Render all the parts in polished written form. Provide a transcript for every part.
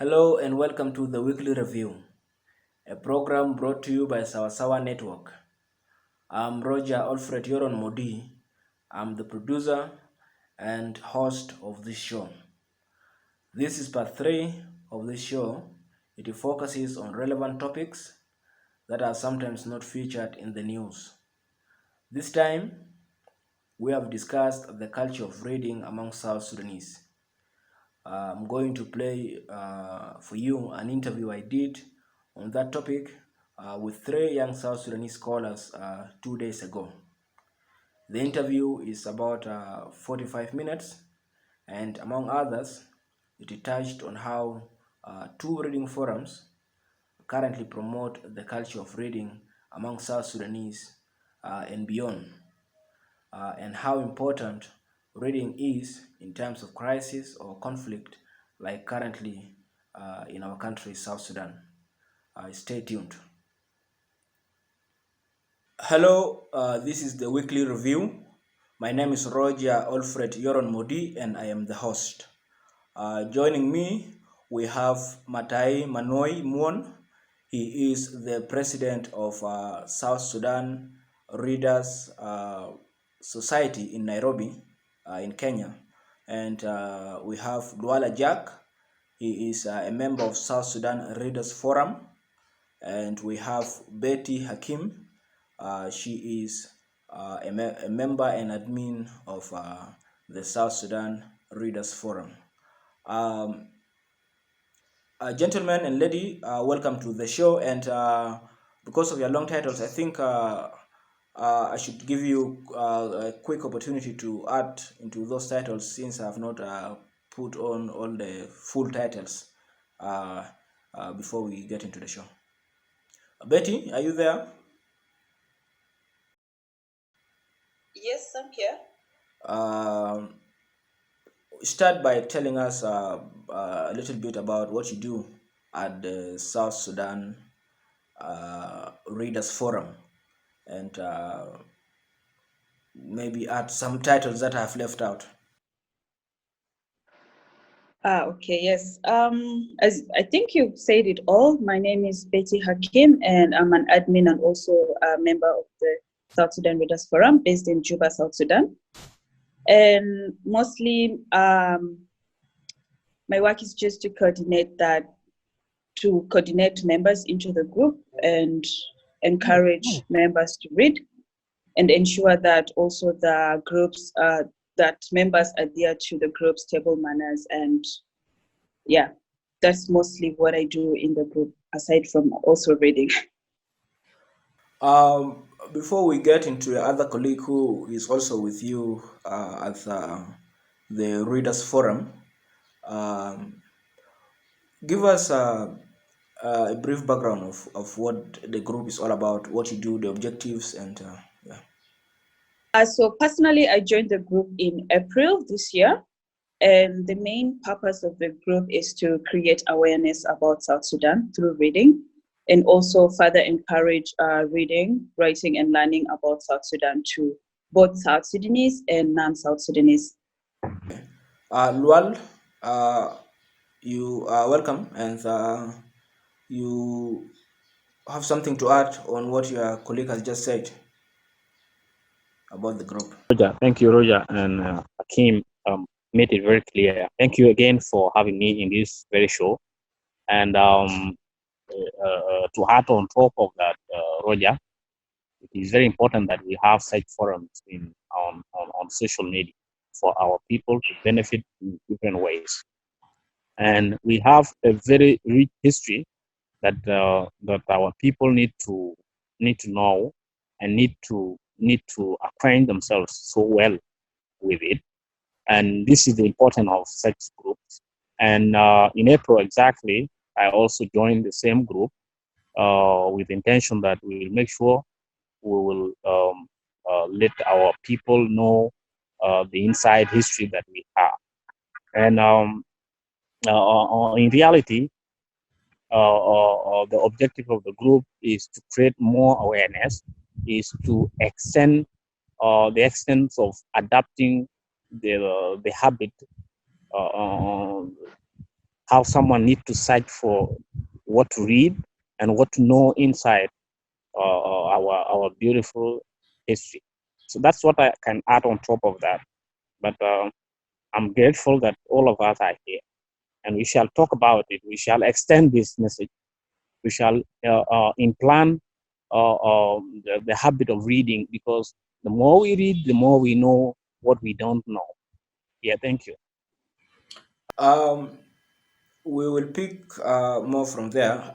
Hello and welcome to the Weekly Review, a program brought to you by Sawasawa Network. I'm Roger Alfred Yoron Modi. I'm the producer and host of this show. This is part 3 of this show. It focuses on relevant topics that are sometimes not featured in the news. This time, we have discussed the culture of reading among South Sudanese. I'm going to play for you an interview I did on that topic with 3 young South Sudanese scholars 2 days ago. The interview is about 45 minutes, and among others, it touched on how 2 reading forums currently promote the culture of reading among South Sudanese and beyond, and how important reading is in times of crisis or conflict, like currently in our country, South Sudan. Stay tuned. Hello, this is the weekly review. My name is Roger Alfred Yoron Modi, and I am the host. Joining me, we have Matai Manuoi Muon. He is the president of South Sudan Readers Society in Nairobi, in Kenya. And we have Lual Ajack. He is a member of South Sudan Readers Forum. And we have Betty Hakim. She is a member and admin of the South Sudan Readers Forum. Gentlemen and lady, welcome to the show. And because of your long titles, I think I should give you a quick opportunity to add into those titles, since I have not put on all the full titles before we get into the show. Betty, are you there? Yes, I'm here. Start by telling us a little bit about what you do at the South Sudan Readers Forum, and maybe add some titles that I have left out. Okay, yes. As I think you've said it all, my name is Betty Hakim, and I'm an admin and also a member of the South Sudan Readers Forum based in Juba, South Sudan. And mostly, my work is just to coordinate members into the group and encourage members to read, and ensure that also the groups that members adhere to the group's table manners. And yeah, that's mostly what I do in the group, aside from also reading. Before we get into your other colleague who is also with you at the Readers Forum, um, give us a brief background of what the group is all about, what you do, the objectives, and yeah. So personally, I joined the group in April this year, and the main purpose of the group is to create awareness about South Sudan through reading, and also further encourage reading, writing, and learning about South Sudan to both South Sudanese and non-South Sudanese. Lual, you are welcome, and you have something to add on what your colleague has just said about the group. Roger, thank you, Roger, and Hakim made it very clear. Thank you again for having me in this very show. And to add on top of that, Roger, it is very important that we have such forums on social media for our people to benefit in different ways. And we have a very rich history that that our people need to know and need to acquaint themselves so well with it. And this is the importance of such groups. And in April exactly, I also joined the same group with the intention that we will make sure we will let our people know the inside history that we have. And in reality, the objective of the group is to create more awareness, is to extend the extent of adapting the habit how someone needs to search for what to read and what to know inside our beautiful history. So that's what I can add on top of that. But I'm grateful that all of us are here, and we shall talk about it. We shall extend this message. We shall implant the habit of reading, because the more we read, the more we know what we don't know. Yeah, thank you. Um, we will pick more from there.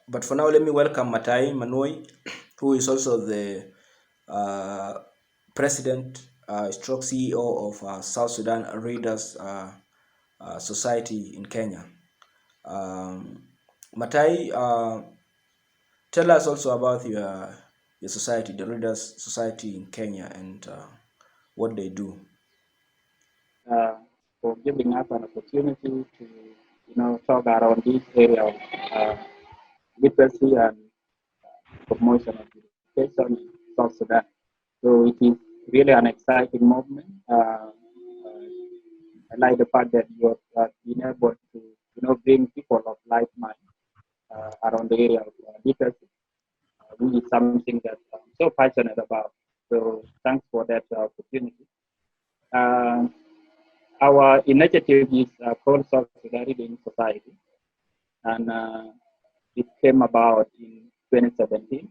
But for now, let me welcome Matai Manuoi, who is also the uh, president, stroke CEO of South Sudan Readers Society in Kenya. Um, Matai, tell us also about your society, the Readers Society in Kenya, and what they do. For giving us an opportunity to, talk around this area of literacy and promotion of education in South Sudan. So it is really an exciting movement. I like the fact that you have been able to, bring people of like mind around the area of literacy, which is something that I'm so passionate about. So thanks for that opportunity. Uh, our initiative is called South Sudan Reading Society, and it came about in 2017.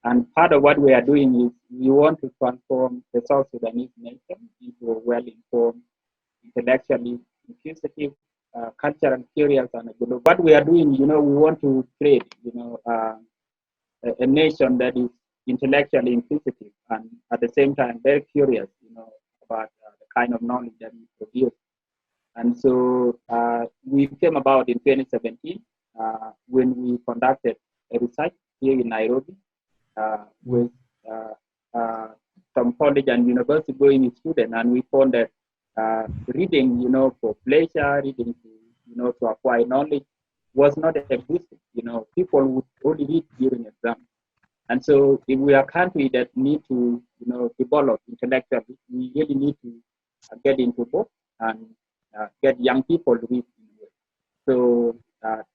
And part of what we are doing is we want to transform the South Sudanese nation into a well-informed, intellectually inquisitive, culturally curious, and global. What we are doing, we want to create, a nation that is intellectually inquisitive and at the same time very curious, about the kind of knowledge that we produce. And so we came about in 2017 when we conducted a research here in Nairobi with some college and university going students, and we found that reading, for pleasure, reading to acquire knowledge was not existing. People would only read during exams. And so if we are a country that need to, develop intellectually, we really need to get into books and get young people to read. So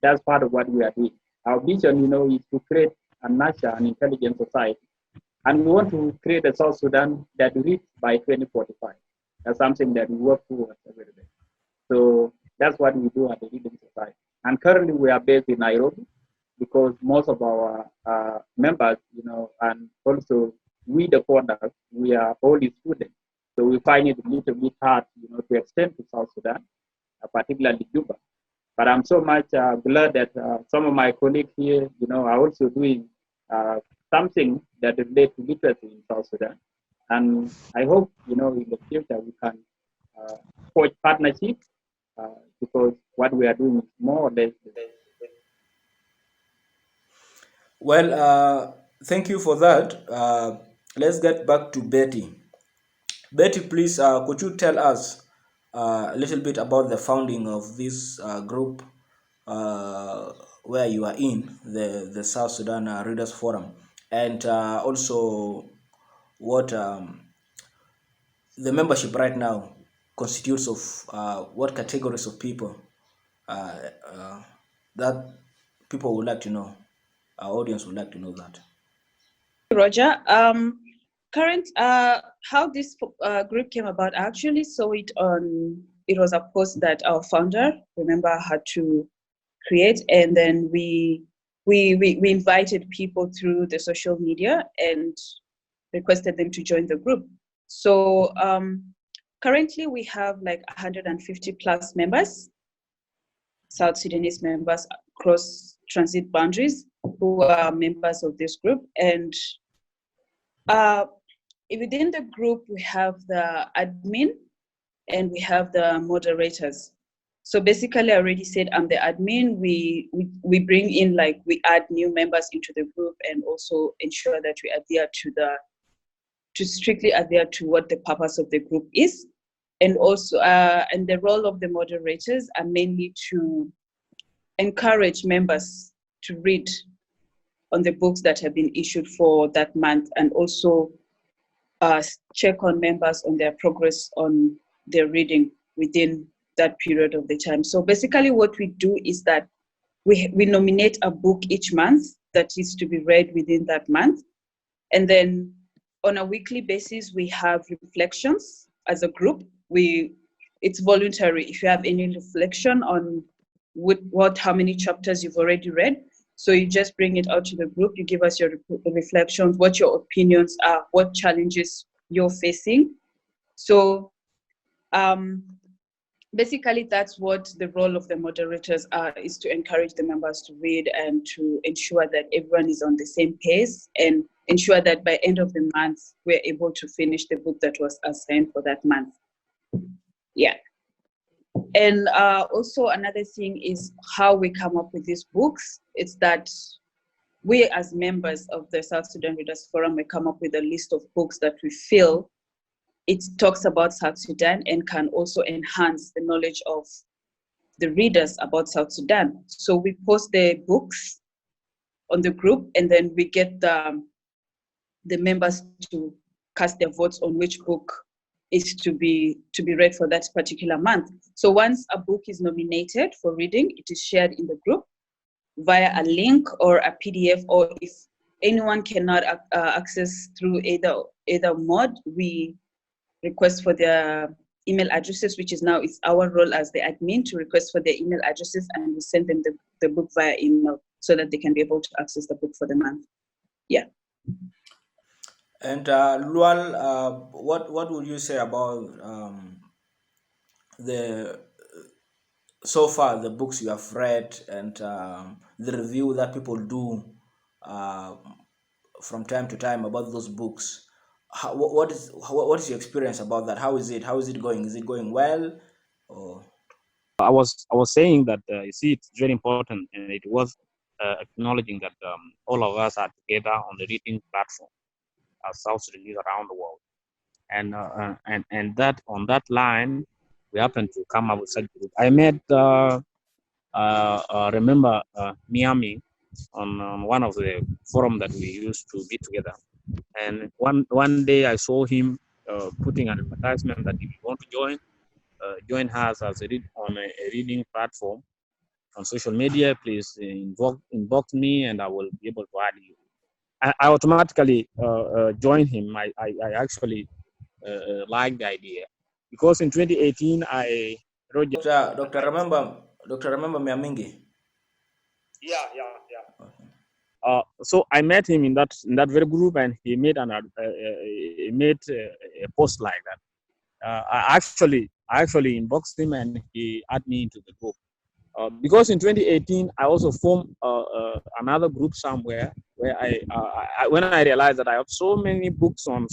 that's part of what we are doing. Our vision, is to create and nurture an intelligent society. And we want to create a South Sudan that reads by 2045. That's something that we work towards every day. So that's what we do at the Reading Society. And currently we are based in Nairobi because most of our members, and also we the founders, we are all students. So we find it a little bit hard, to extend to South Sudan, particularly Juba. But I'm so much glad that some of my colleagues here, are also doing something that relates to literacy in South Sudan. And I hope, in the future we can forge partnerships because what we are doing is more or less. Well, thank you for that. Let's get back to Betty. Betty, please, could you tell us a little bit about the founding of this group where you are in, the South Sudan Readers Forum, and also what the membership right now constitutes of, what categories of people uh, uh, that people would like to know, our audience would like to know that. Roger. How this group came about, I actually saw it on, it was a post that our founder, remember, had to create, and then we invited people through the social media and requested them to join the group. So currently we have like 150 plus members, South Sudanese members across transit boundaries who are members of this group. And within the group, we have the admin and we have the moderators. So basically, I already said I'm the admin. We bring in, like, we add new members into the group and also ensure that we adhere to strictly adhere to what the purpose of the group is. And also, and the role of the moderators are mainly to encourage members to read on the books that have been issued for that month, and also check on members on their progress on their reading within that period of the time. So basically what we do is that we nominate a book each month that is to be read within that month. And then on a weekly basis, we have reflections as a group. It's voluntary. If you have any reflection on how many chapters you've already read, so you just bring it out to the group. You give us your reflections, what your opinions are, what challenges you're facing. So basically, that's what the role of the moderators is to encourage the members to read and to ensure that everyone is on the same pace and ensure that by end of the month, we're able to finish the book that was assigned for that month. Yeah. And also another thing is how we come up with these books. It's that we as members of the South Sudan Readers Forum, we come up with a list of books that we feel it talks about South Sudan and can also enhance the knowledge of the readers about South Sudan. So we post the books on the group, and then we get the members to cast their votes on which book is to be read for that particular month. So once a book is nominated for reading, it is shared in the group via a link or a PDF, or if anyone cannot access through either mode, we request for their email addresses, which is now it's our role as the admin to request for their email addresses, and we send them the book via email so that they can be able to access the book for the month. Yeah. And Lual, what would you say about the so far the books you have read and the review that people do from time to time about those books? What is your experience about that? How is it going? Is it going well? Or I was saying that you see, it's very important, and it was acknowledging that all of us are together on the reading platform as South Sudanese around the world, and that on that line we happen to come up with such group. I met remember Miami on one of the forum that we used to be together, and one day I saw him putting an advertisement that if you want to join us as on a reading platform on social media, please inbox me and I will be able to add you. I automatically joined him. I actually like the idea because in 2018 I wrote. Dr. Remember Miamingi? Yeah. So I met him in that very group, and he made a post like that. I actually inboxed him, and he added me into the group. Because in 2018, I also formed another group somewhere where when I realized that I have so many books on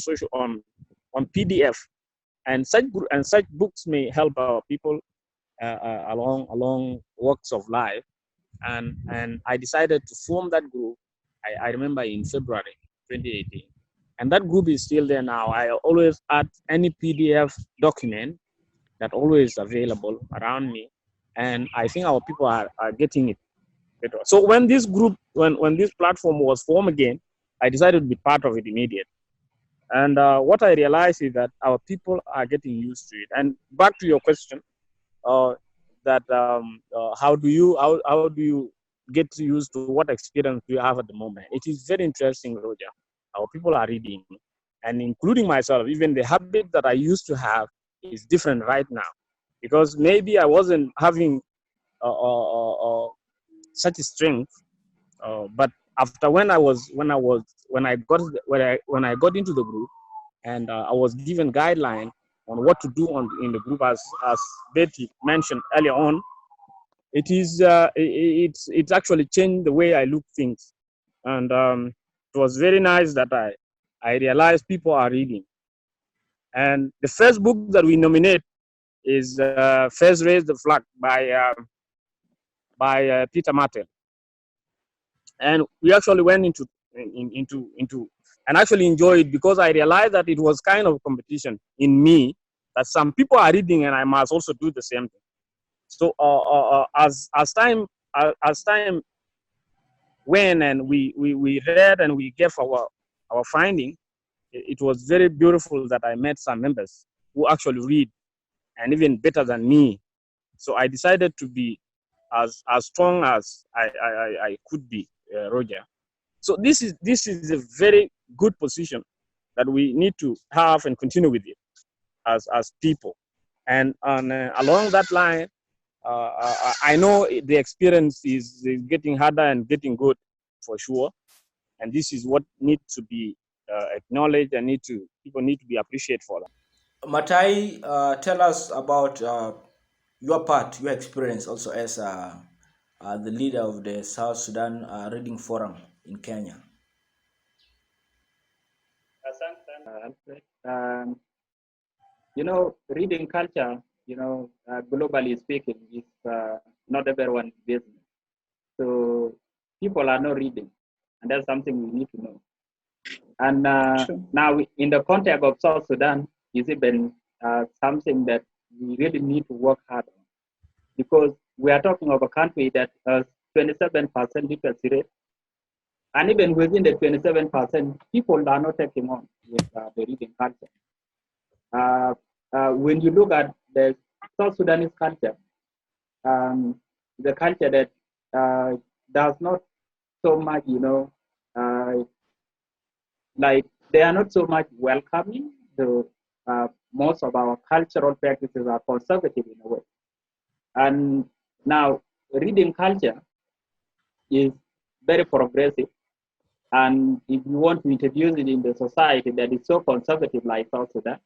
PDF, and such books may help our people along walks of life, and I decided to form that group. I remember in February 2018, and that group is still there now. I always add any PDF document that always available around me, and I think our people are getting it better. So when this group, when this platform was formed again, I decided to be part of it immediately. And what I realized is that our people are getting used to it. And back to your question, that how do you get used to what experience do you have at the moment? It is very interesting, Roger. Our people are reading, and including myself, even the habit that I used to have is different right now, because maybe I wasn't having such a strength, but after when I got into the group, and I was given guideline on what to do in the group, as Betty mentioned earlier on, it's actually changed the way I look things, and it was very nice that I realized people are reading. And the first book that we nominate is First Raise the Flag by Peter Martin, and we actually went into and actually enjoyed it, because I realized that it was kind of competition in me, that some people are reading and I must also do the same thing. So as time went, and we read and we gave our finding, it was very beautiful that I met some members who actually read, and even better than me. So I decided to be as strong as I could be, Roger. So this is a very good position that we need to have and continue with it as people. And along that line, I know the experience is getting harder and getting good for sure. And this is what needs to be acknowledged and people need to be appreciated for that. Matai, tell us about your part, your experience also as the leader of the South Sudan Reading Forum in Kenya. Alfred. You know, reading culture, you know, globally speaking, is not everyone's business. So people are not reading, and that's something we need to know. And now, in the context of South Sudan, is even something that we really need to work hard on, because we are talking of a country that has 27% literacy rate, and even within the 27%, people are not taking on with the reading culture. When you look at the South Sudanese culture, the culture that does not so much, you know, like they are not so much welcoming. So most of our cultural practices are conservative in a way. And now reading culture is very progressive. And if you want to introduce it in the society that is so conservative like South Sudan,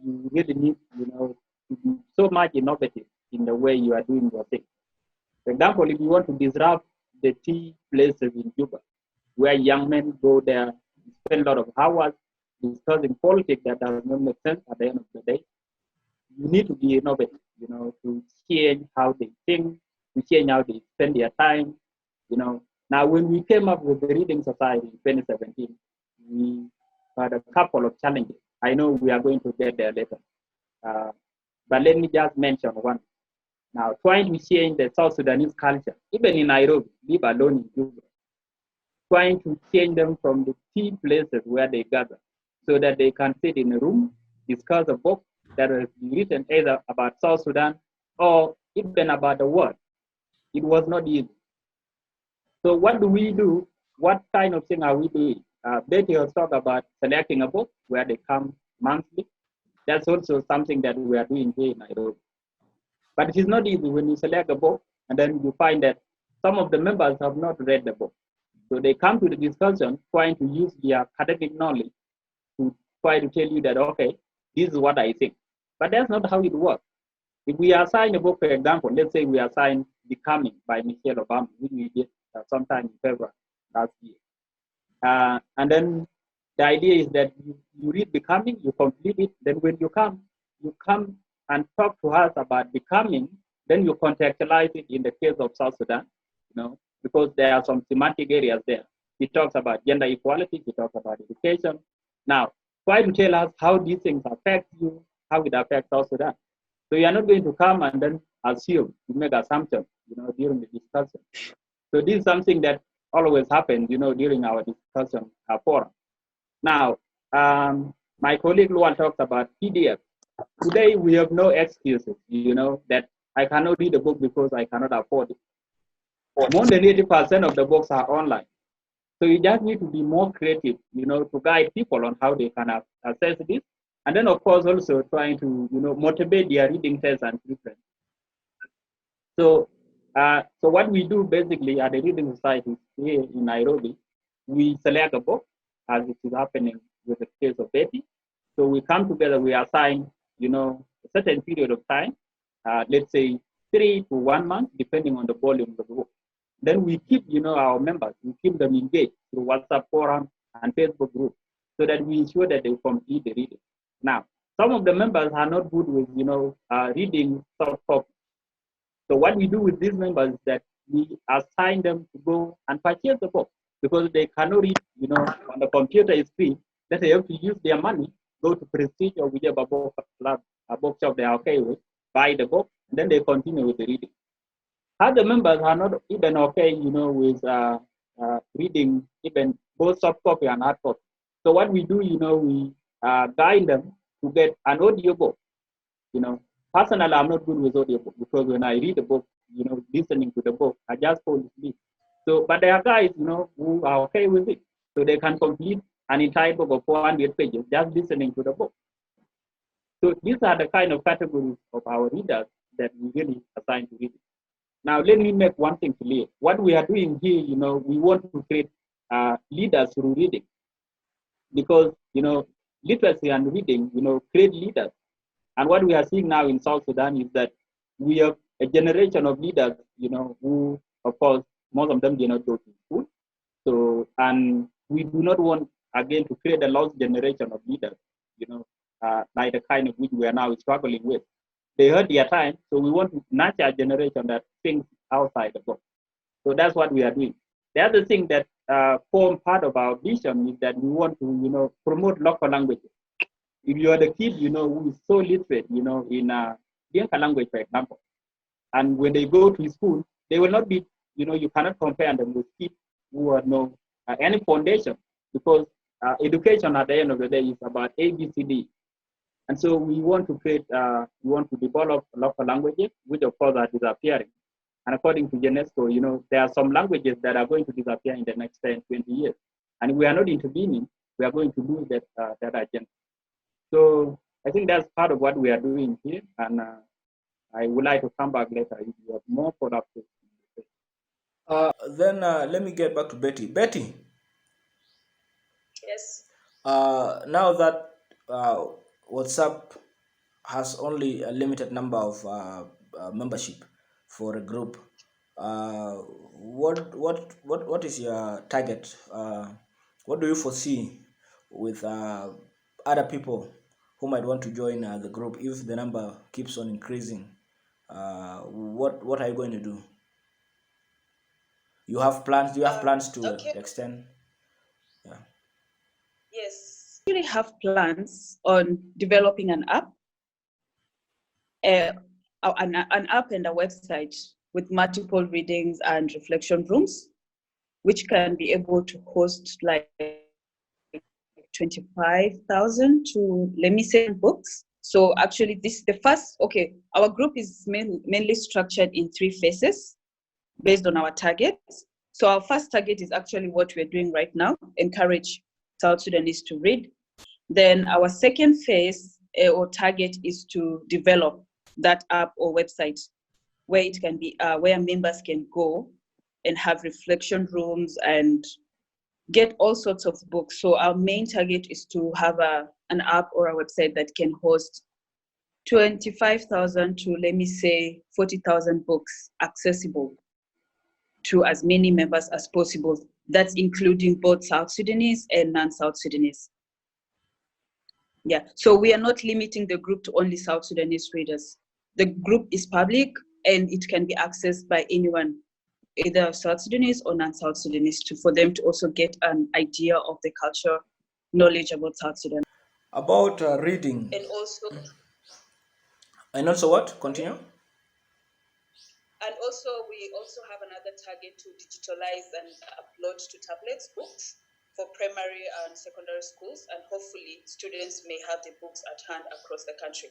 you really need, you know, to be so much innovative in the way you are doing your thing. For example, if you want to disrupt the tea places in Juba, where young men go there, spend a lot of hours discussing politics that does not make sense at the end of the day, you need to be innovative, you know, to change how they think, to change how they spend their time, you know. Now, when we came up with the Reading Society in 2017, we had a couple of challenges. I know we are going to get there later. But let me just mention one. Now, trying to change the South Sudanese culture, even in Nairobi, leave alone in Juba, trying to change them from the tea places where they gather so that they can sit in a room, discuss a book that has been written either about South Sudan or even about the world. It was not easy. So what do we do? What kind of thing are we doing? Betty has talked about selecting a book where they come monthly. That's also something that we are doing here in Nairobi. But it is not easy when you select a book and then you find that some of the members have not read the book. So they come to the discussion trying to use their academic knowledge to try to tell you that, okay, this is what I think. But that's not how it works. If we assign a book, for example, let's say we assign Becoming by Michelle Obama, which we did sometime in February last year. And then the idea is that you read Becoming, you complete it, then when you come and talk to us about Becoming, then you contextualize it in the case of South Sudan, you know, because there are some semantic areas there. He talks about gender equality, he talks about education. Now, try to tell us how these things affect you, how it affects South Sudan. So you are not going to come and then assume, you make assumptions, you know, during the discussion. So this is something that always happens, you know, during our discussion forum. Now, my colleague Lual talks about PDF. Today, we have no excuses, you know, that I cannot read a book because I cannot afford it. More than 80% of the books are online. So you just need to be more creative, you know, to guide people on how they can access this. And then, of course, also trying to, you know, motivate their reading taste and preference. So, so what we do basically at the Reading Society here in Nairobi, we select a book, as it is happening with the case of Betty. So we come together, we assign, you know, a certain period of time, let's say 3 to 1 month, depending on the volume of the book. Then we keep, you know, our members, we keep them engaged through WhatsApp forum and Facebook group, so that we ensure that they complete the reading. Now, some of the members are not good with, you know, reading soft copy. So what we do with these members is that we assign them to go and purchase the book, because they cannot read, you know, on the computer screen. That they have to use their money, go to Prestige or whichever book club, a bookshop they are okay with, buy the book, and then they continue with the reading. Other members are not even okay, you know, with reading even both soft copy and hard copy. So what we do, you know, we guide them to get an audio book, you know, Personally, I'm not good with audiobook because when I read a book, listening to the book, I just fall asleep. So, but there are guys, who are okay with it. So they can complete an entire book of 400 pages just listening to the book. So these are the kind of categories of our readers that we really assign to reading. Now, let me make one thing clear. What we are doing here, we want to create leaders through reading because, literacy and reading, create leaders. And what we are seeing now in South Sudan is that we have a generation of leaders, who, of course, most of them did not go to school. So, and we do not want, again, to create a lost generation of leaders, like the kind of which we are now struggling with. They heard their time, so we want to nurture a generation that thinks outside the box. So that's what we are doing. The other thing that form part of our vision is that we want to, promote local languages. If you are the kid, who is so literate, in Dinka language, for example, and when they go to school, they will not be, you cannot compare them with kids who have no any foundation because education at the end of the day is about ABCD. And so we want to create, we want to develop local languages, which of course are disappearing. And according to UNESCO, there are some languages that are going to disappear in the next 10, 20 years. And we are not intervening, we are going to lose that agenda. So I think that's part of what we are doing here. And I would like to come back later if you have more follow-up questions. Then let me get back to Betty. Betty, Yes. now that WhatsApp has only a limited number of membership for a group, what is your target? What do you foresee with other people who might want to join the group if the number keeps on increasing? What are you going to do? You have plans? Do you have plans to Okay. extend? Yeah. Yes. We really have plans on developing an app, an app and a website with multiple readings and reflection rooms, which can be able to host like 25,000 to, let me say, books. So actually our group is mainly structured in 3 phases based on our targets. So our first target is actually what we're doing right now, encourage South Sudanese to read. Then our second phase or target is to develop that app or website where it can be, where members can go and have reflection rooms and get all sorts of books. So our main target is to have an app or a website that can host 25,000 to, let me say, 40,000 books accessible to as many members as possible. That's including both South Sudanese and non-South Sudanese. Yeah, so we are not limiting the group to only South Sudanese readers. The group is public and it can be accessed by anyone, either South Sudanese or non-South Sudanese, for them to also get an idea of the culture, knowledge about South Sudan. About reading. And also what? Continue. And also, we also have another target to digitalize and upload to tablets books for primary and secondary schools, and hopefully students may have the books at hand across the country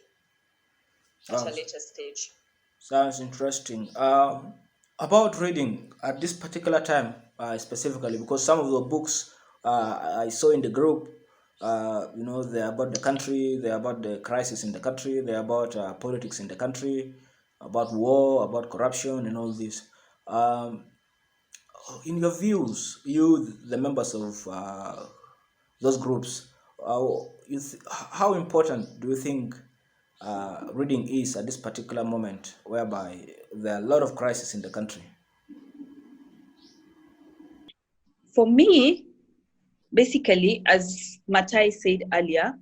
at a later stage. Sounds interesting. About reading at this particular time, specifically, because some of the books I saw in the group, they're about the country, they're about the crisis in the country, they're about politics in the country, about war, about corruption, and all this. In your views, the members of those groups, how important do you think reading is at this particular moment, whereby there are a lot of crises in the country? For me, basically, as Matai said earlier,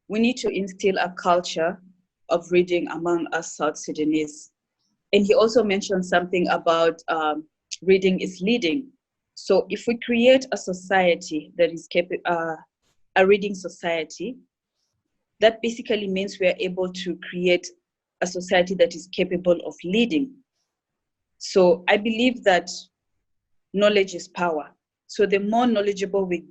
we need to instill a culture of reading among us South Sudanese. And he also mentioned something about reading is leading. So if we create a society that is a reading society, that basically means we are able to create a society that is capable of leading. So I believe that knowledge is power. So the more knowledgeable we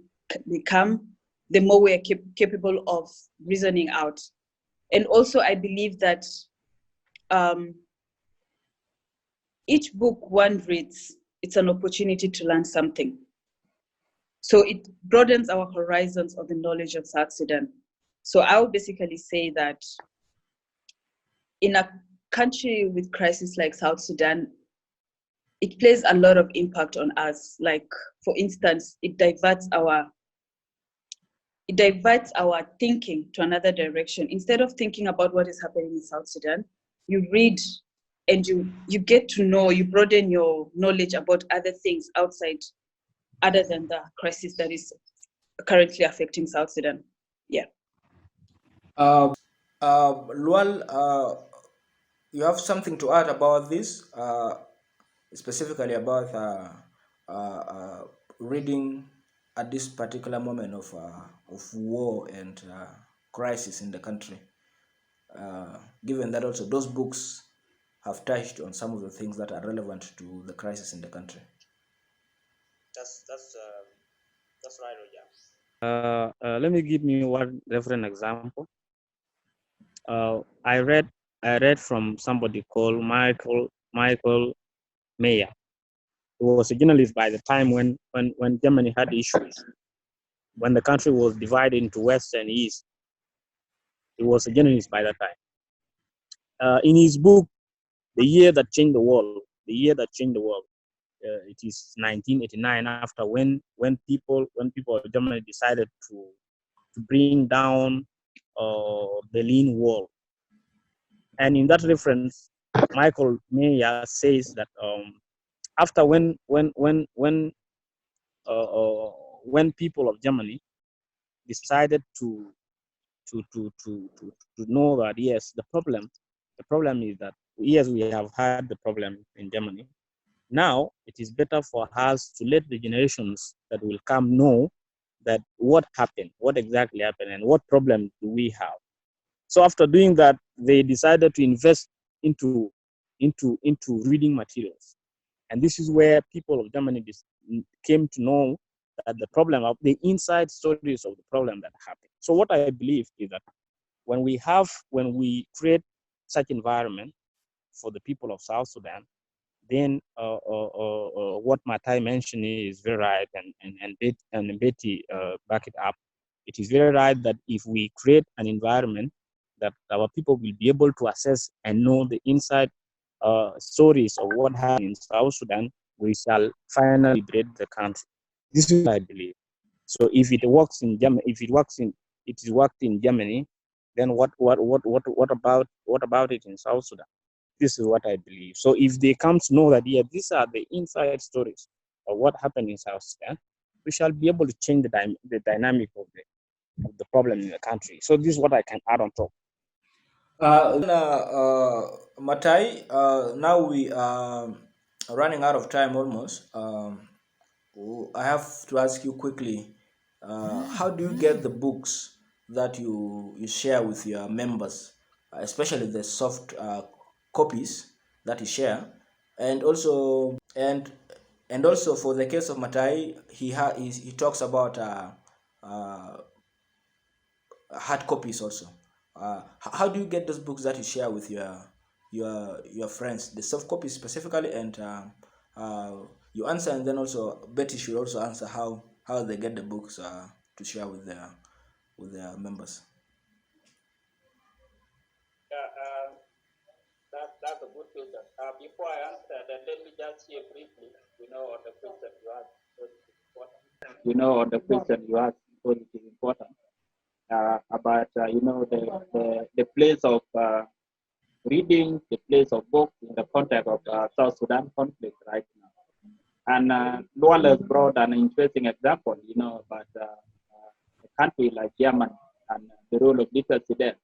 become, the more we are capable of reasoning out. And also I believe that each book one reads, it's an opportunity to learn something. So it broadens our horizons of the knowledge of South Sudan. So I would basically say that in a country with crisis like South Sudan, it plays a lot of impact on us. Like, for instance, it diverts our thinking to another direction. Instead of thinking about what is happening in South Sudan, you read and you get to know, you broaden your knowledge about other things outside, other than the crisis that is currently affecting South Sudan. Yeah. Lual, you have something to add about this, specifically about reading at this particular moment of war and crisis in the country, given that also those books have touched on some of the things that are relevant to the crisis in the country. That's right, Roger. Let me give you one reference example. I read from somebody called Michael Mayer. He was a journalist by the time when Germany had issues, when the country was divided into West and East. He was a journalist by that time. In his book, The Year That Changed the World, it is 1989, after when people of Germany decided to bring down Berlin Wall. And in that reference, Michael Mayer says that after when people of Germany decided to know that yes, the problem is that yes, we have had the problem in Germany. Now it is better for us to let the generations that will come know that what happened, what exactly happened, and what problem do we have. So after doing that, they decided to invest into reading materials, and this is where people of Germany came to know that the problem of the inside stories of the problem that happened. So what I believe is that when we create such environment for the people of South Sudan, then what Matai mentioned is very right, and Betty back it up. It is very right that if we create an environment that our people will be able to assess and know the inside stories of what happened in South Sudan, we shall finally liberate the country. This is what I believe. So if it works in Germany, it is worked in Germany, then what about it in South Sudan? This is what I believe. So if they come to know that, yeah, these are the inside stories of what happened in South Sudan, we shall be able to change the dynamic of the problem in the country. So this is what I can add on top. Matai, now we are running out of time almost. I have to ask you quickly, how do you get the books that you share with your members, especially the soft copies that you share, and also for the case of Matai, he talks about hard copies also. How do you get those books that you share with your friends, the soft copies specifically, and you answer, and then also Betty should also answer how they get the books to share with their members. That's a good question. Before I answer that, let me just share briefly, on the question you asked, because it is important. On the question you asked, because it is important, about, the place of reading, the place of books in the context of South Sudan conflict right now. And Lual has brought an interesting example, about a country like Yemen and the role of literacy there.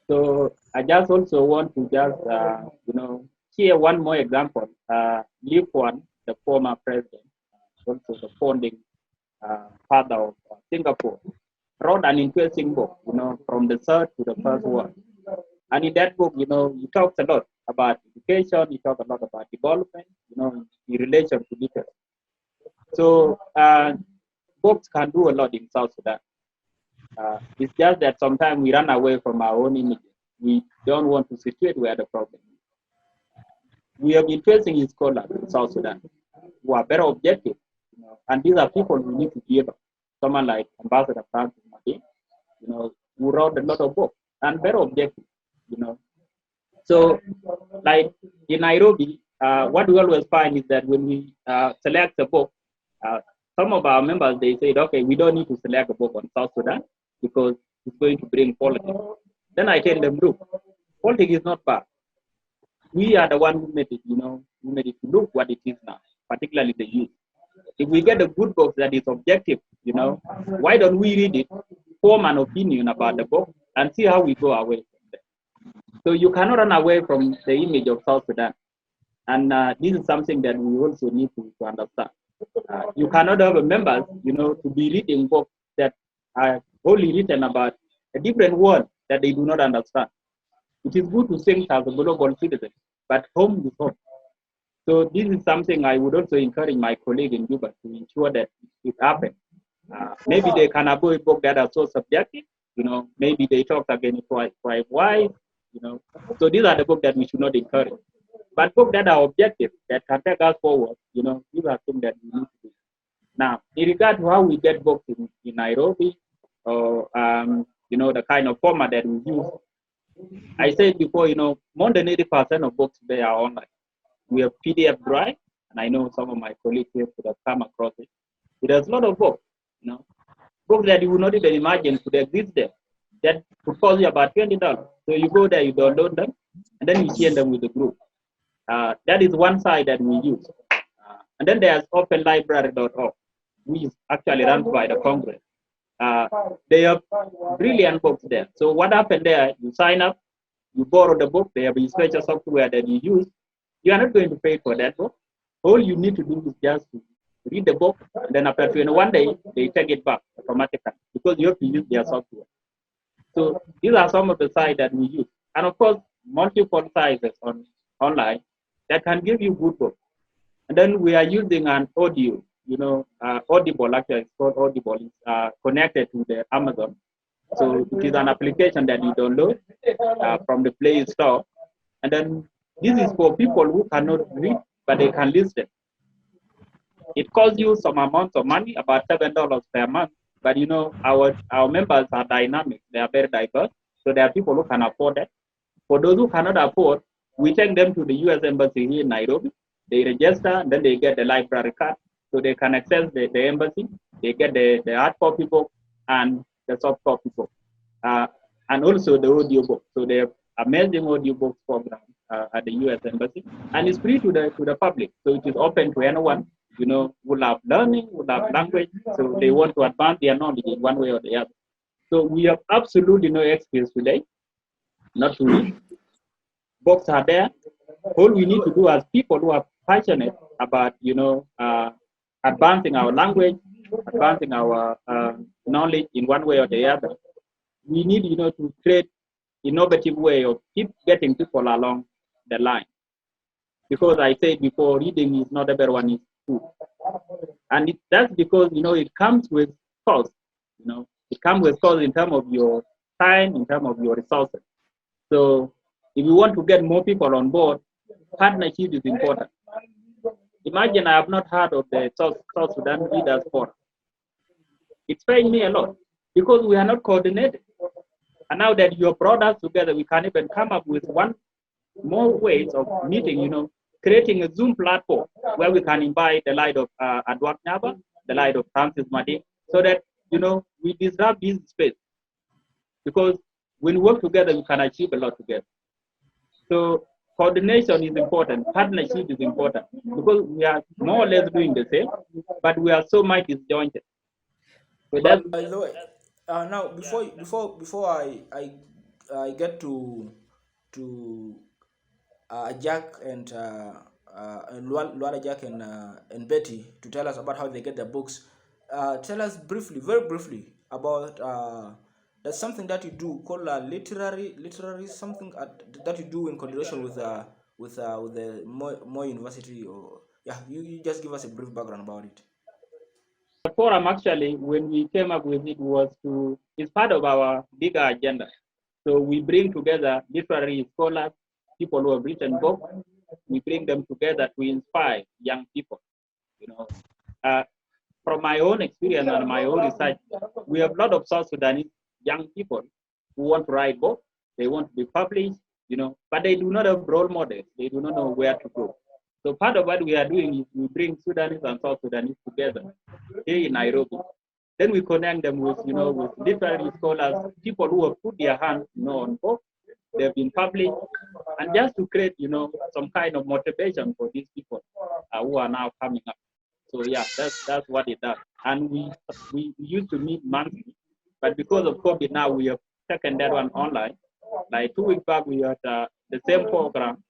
So I just also want to just, share one more example. Muon, the former president, also the founding father of Singapore, wrote an interesting book, from the third to the first world. And in that book, he talks a lot about education, he talks a lot about development, in relation to literacy. So books can do a lot in South Sudan. It's just that sometimes we run away from our own images. we don't want to situate where the problem is. We have been tracing scholars in South Sudan who are very objective, and these are people we need to hear. Someone like Ambassador Francis Madi, who wrote a lot of books and very objective, So, like in Nairobi, what we always find is that when we select a book, some of our members, they said, okay, we don't need to select a book on South Sudan because it's going to bring politics. Then I tell them, look, politics is not bad. We are the one who made it, who made it to look what it is now, particularly the youth. If we get a good book that is objective, why don't we read it, form an opinion about the book, and see how we go away from there. So you cannot run away from the image of South Sudan. And this is something that we also need to understand. You cannot have members, to be reading books that are only written about a different world that they do not understand. It is good to think as a global citizen, but home is home. So this is something I would also encourage my colleague in Juba to ensure that it happens. Maybe they can avoid books that are so subjective, maybe they talk against tribe wise, So these are the books that we should not encourage. But books that are objective, that can take us forward, these are things that we need to do. Now, in regard to how we get books in Nairobi, or the kind of format that we use, I said before, more than 80% of books today are online. We have PDF drive, and I know some of my colleagues here could have come across it. There's a lot of books, books that you would not even imagine could exist there. That could cost you about $20. So you go there, you download them, and then you share them with the group. That is one side that we use. And then there's openlibrary.org, which is actually run by the Congress. They have brilliant books there. So what happened there, you sign up, you borrow the book, they have a special software that you use. You are not going to pay for that book. All you need to do is just to read the book, and then after 21 days, they take it back automatically because you have to use their software. So these are some of the sites that we use. And of course, multiple sizes online that can give you good books. And then we are using an audio, Audible, actually it's called Audible, it's connected to the Amazon. So it is an application that you download from the Play Store. And then this is for people who cannot read, but they can listen. It costs you some amount of money, about $7 per month. But our members are dynamic, they are very diverse. So there are people who can afford it. For those who cannot afford, we take them to the US Embassy here in Nairobi. They register, and then they get the library card. So they can access the embassy. They get the hard copy book and the soft copy book. And also the audio book. So they have amazing audio books program at the US Embassy. And it's free to the public. So it is open to anyone, who love learning, who love language. So they want to advance their knowledge in one way or the other. So we have absolutely no excuse today not to read. Books are there. All we need to do as people who are passionate about, advancing our language, advancing our knowledge in one way or the other, we need, to create innovative way of keep getting people along the line. Because I said before, reading is not everyone is food. And that's because, it comes with cost. It comes with cost in terms of your time, in terms of your resources. So if you want to get more people on board, partnership is important. Imagine I have not heard of the South Sudan Leaders Forum. It's paying me a lot because we are not coordinated. And now that you have brought us together, we can even come up with more ways of meeting, creating a Zoom platform where we can invite the light of Ajack Naba, the light of Francis Madi, so that, we disrupt this space. Because when we work together, we can achieve a lot together. So coordination is important, partnership is important, because we are more or less doing the same, but we are so much disjointed. So that's By the way, now before I get to Jack and Lual Jack and Betty to tell us about how they get their books. Tell us briefly, very briefly, about there's something that you do called literary something that you do in coordination with the Moi University, or yeah, you just give us a brief background about it. the forum actually, when we came up with it, it's part of our bigger agenda. So we bring together literary scholars, people who have written books. We bring them together to inspire young people. You know, from my own experience and my own research, we have a lot of South Sudanese young people who want to write books. They want to be published, but they do not have role models. They do not know where to go. So part of what we are doing is we bring Sudanese and South Sudanese together here in Nairobi. Then we connect them with, with literary scholars, people who have put their hands, on books. They've been published, and just to create, some kind of motivation for these people who are now coming up. So yeah, that's what it does. And we used to meet monthly, but because of COVID now we have taken that one online. Like 2 weeks back, we had the same program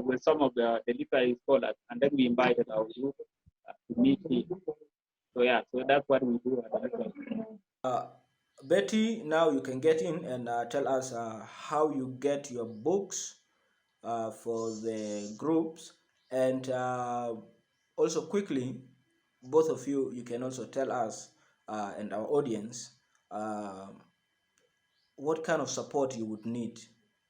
with some of the literary scholars, and then we invited our group to meet here. So yeah, so that's what we do at the network. Betty, now you can get in and tell us how you get your books for the groups, and also quickly, both of you, you can also tell us and our audience uh, what kind of support you would need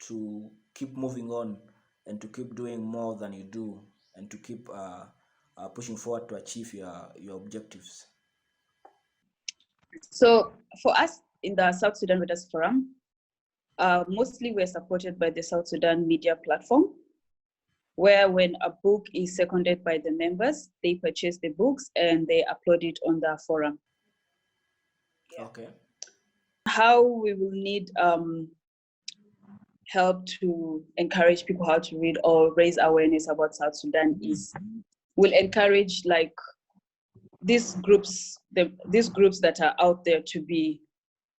to keep moving on and to keep doing more than you do and to keep pushing forward to achieve your objectives. So for us in the South Sudan Readers Forum, mostly we're supported by the South Sudan Media Platform, where when a book is seconded by the members, they purchase the books and they upload it on the forum. Okay. How we will need help to encourage people how to read or raise awareness about South Sudan is we'll encourage like these groups that are out there to be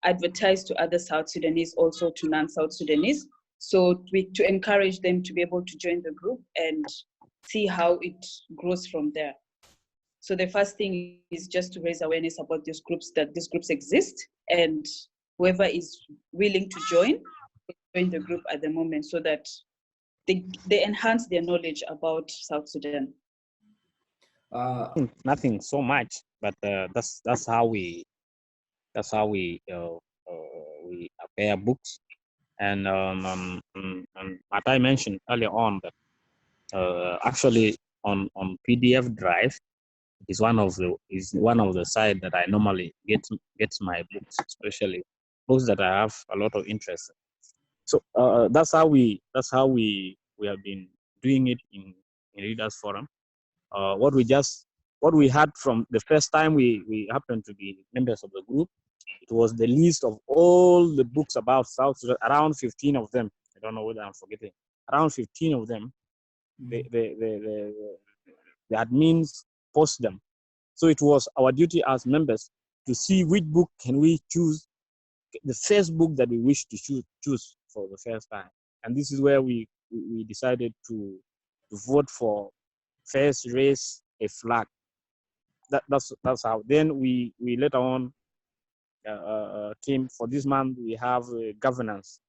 advertised to other South Sudanese, also to non-South Sudanese. So to encourage them to be able to join the group and see how it grows from there. So the first thing is just to raise awareness about these groups, that these groups exist, and whoever is willing to join the group at the moment so that they enhance their knowledge about South Sudan. Nothing so much, but that's how we we prepare books. And Matai mentioned earlier on that actually on PDF drive is one of the sites that I normally get my books, especially books that I have a lot of interest in. So that's how we have been doing it in Readers Forum. What we had from the first time we happened to be members of the group, it was the list of all the books about South Sudan, around 15 of them. I don't know whether I'm forgetting. Around 15 of them, the admins post them. So it was our duty as members to see which book can we choose, the first book that we wish to choose for the first time. And this is where we decided to vote for first raise a flag. That's how. Then we later on came for this month. We have governance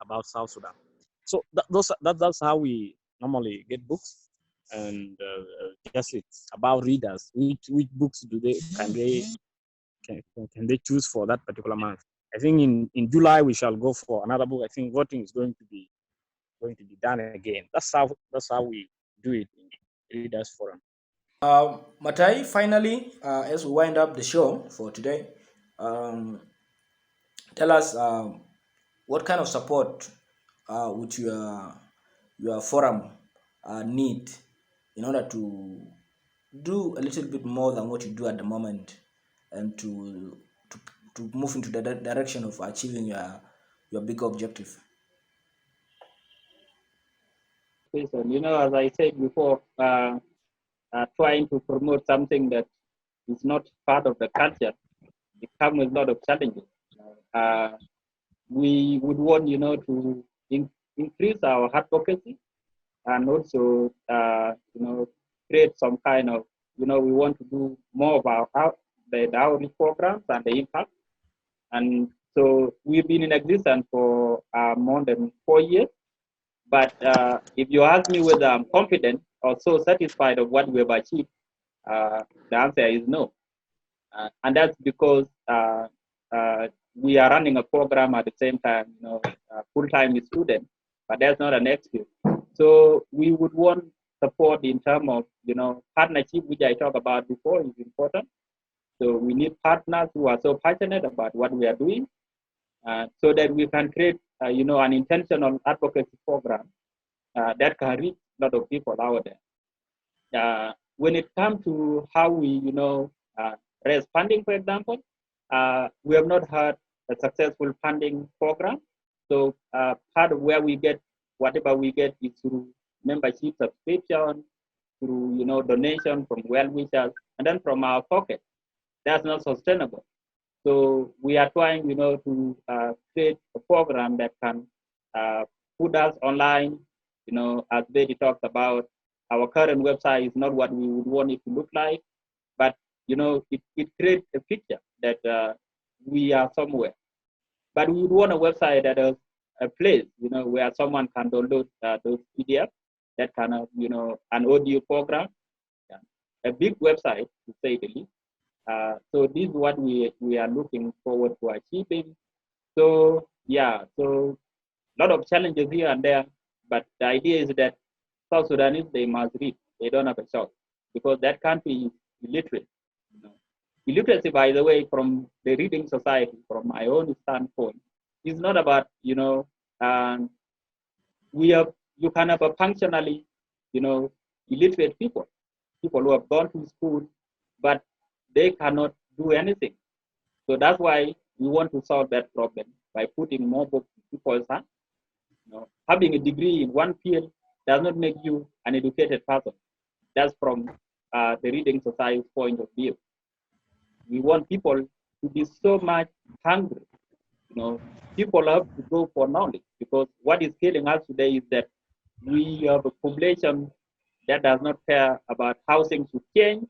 about South Sudan. So that's how we normally get books, and just it's about readers. Which books can they choose for that particular month? I think in July we shall go for another book. I think voting is going to be done again. That's how we do it in Readers Forum. Matai, finally, as we wind up the show for today, tell us what kind of support would your forum need in order to do a little bit more than what you do at the moment, and to move into the direction of achieving your big objective. As I said before, trying to promote something that is not part of the culture, it comes with a lot of challenges. We would want, to increase our advocacy, and also, create some kind of, we want to do more about the outreach programs and the impact. And so we've been in existence for more than 4 years. But if you ask me whether I'm confident or so satisfied of what we've achieved, the answer is no. And that's because we are running a program at the same time, full-time student, but that's not an excuse. So we would want support in terms of, partnership, which I talked about before, is important. So we need partners who are so passionate about what we are doing, so that we can create, an intentional advocacy program that can reach a lot of people out there. When it comes to how we, raise funding, for example, we have not had a successful funding program. So part of where we get whatever we get is through membership subscription, through donation from well wishers, and then from our pocket. That's not sustainable. So we are trying, to create a program that can put us online. As Betty talked about, our current website is not what we would want it to look like, but it creates a picture that we are somewhere. But we would want a website that is a place, where someone can download those PDF that can have, an audio program, yeah. A big website to say the least. So this is what we are looking forward to achieving. So yeah, so a lot of challenges here and there, but the idea is that South Sudanese, they must read. They don't have a choice because that country is illiterate. Illiteracy, by the way, from the reading society, from my own standpoint, is not about, you can have a functionally, illiterate people who have gone to school, but they cannot do anything. So that's why we want to solve that problem by putting more books in people's hands. Having a degree in one field does not make you an educated person. That's from the reading society's point of view. We want people to be so much hungry. People have to go for knowledge, because what is killing us today is that we have a population that does not care about how things should change.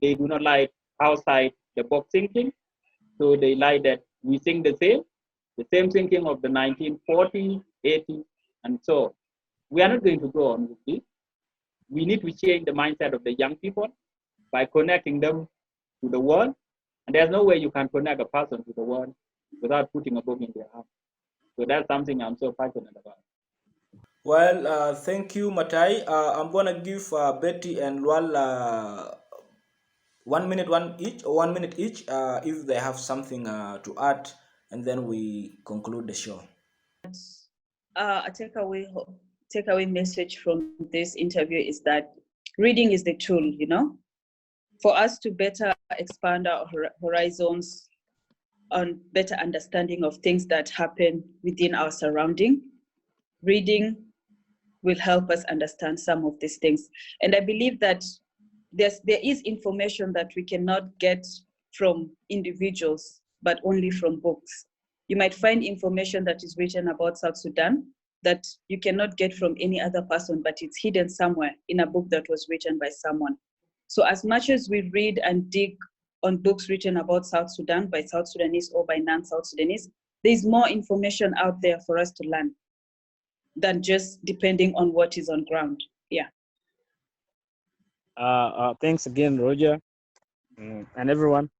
They do not like outside the box thinking. So they like that we think the same thinking of the 1940s, 80s, and so on. We are not going to go on with this. We need to change the mindset of the young people by connecting them to the world. And there's no way you can connect a person to the world without putting a book in their hand. So that's something I'm so passionate about. Well, thank you, Matai. I'm gonna give Betty and Lual 1 minute, 1 minute each, if they have something to add, and then we conclude the show. A takeaway message from this interview is that reading is the tool, for us to better expand our horizons on better understanding of things that happen within our surrounding. Reading will help us understand some of these things. And I believe that there is information that we cannot get from individuals, but only from books. You might find information that is written about South Sudan that you cannot get from any other person, but it's hidden somewhere in a book that was written by someone. So as much as we read and dig on books written about South Sudan by South Sudanese or by non-South Sudanese, there's more information out there for us to learn than just depending on what is on ground. Yeah. Thanks again, Roger, and everyone.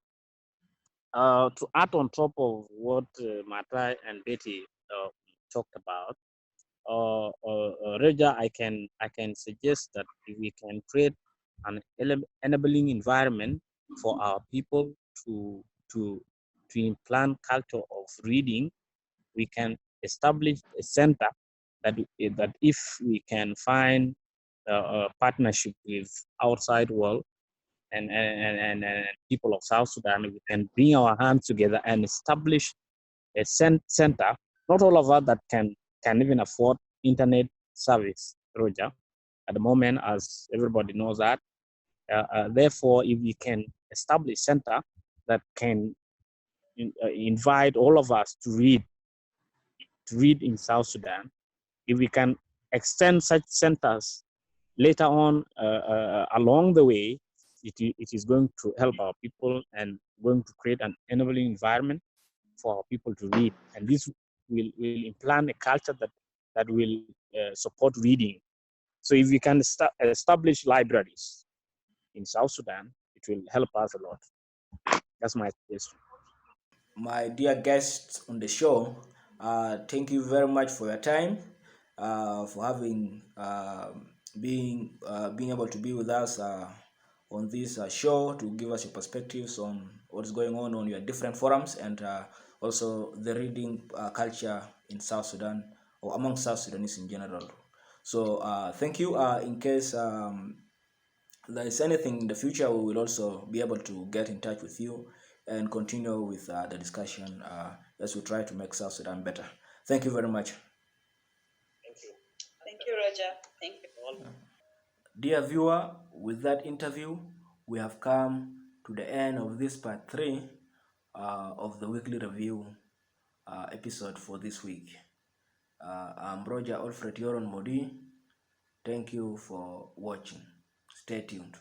To add on top of what Matai and Betty talked about, Roger, I can suggest that we can create an enabling environment for our people to implant culture of reading. We can establish a center that if we can find a partnership with outside world and people of South Sudan, we can bring our hands together and establish a center. Not all of us that can even afford internet service, Roger, at the moment, as everybody knows that. Therefore, if we can establish center that can invite all of us to read in South Sudan, if we can extend such centers later on along the way, it is going to help our people and going to create an enabling environment for our people to read. And this will implant a culture that will support reading. So if we can establish libraries in South Sudan, it will help us a lot. That's my suggestion. my dear guests on the show, thank you very much for your time, for having being able to be with us on this show to give us your perspectives on what's going on your different forums, and also the reading culture in South Sudan, or among South Sudanese in general. So thank you. In case there is anything in the future, we will also be able to get in touch with you and continue with the discussion as we try to make South Sudan better. Thank you very much. Thank you. Thank you, Roger. Thank you. Dear viewer, with that interview, we have come to the end of this part 3 of the weekly review episode for this week. I'm Roger Alfred Yoron Modi. Thank you for watching. Stay tuned.